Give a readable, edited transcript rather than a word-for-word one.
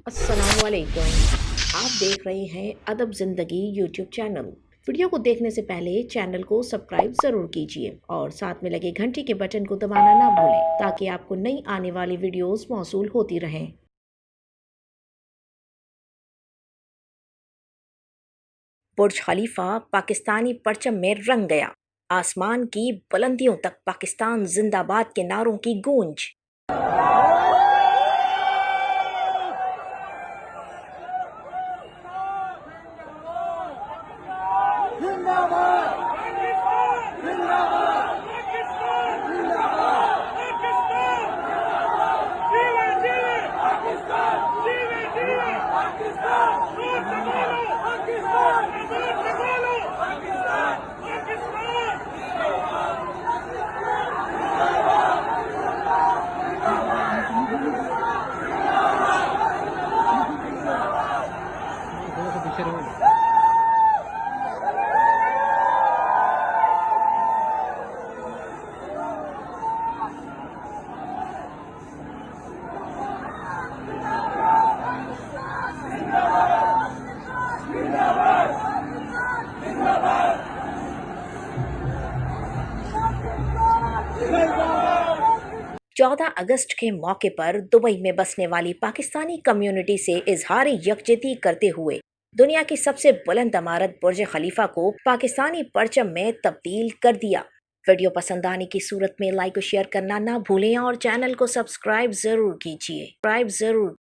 अस्सलामुअलैकुम। आप देख रहे हैं अदब ज़िंदगी यूट्यूब चैनल। वीडियो को देखने से पहले चैनल को सब्सक्राइब ज़रूर कीजिए और साथ में लगे घंटी के बटन को दबाना ना भूलें ताकि आपको नई आने वाली वीडियोस मौसूल होती रहें। बुर्ज खलीफा पाकिस्तानी परचम में रंग गया। आसमान की बुलंदियों तक पाकिस्तान जिंदाबाद के नारों की गूंज। चौदह अगस्त के मौके पर दुबई में बसने वाली पाकिस्तानी कम्युनिटी से इजहार यकजहती करते हुए दुनिया की सबसे बुलंद इमारत बुर्ज खलीफा को पाकिस्तानी परचम में तब्दील कर दिया। वीडियो पसंद आने की सूरत में लाइक और शेयर करना ना भूलें और चैनल को सब्सक्राइब जरूर कीजिए।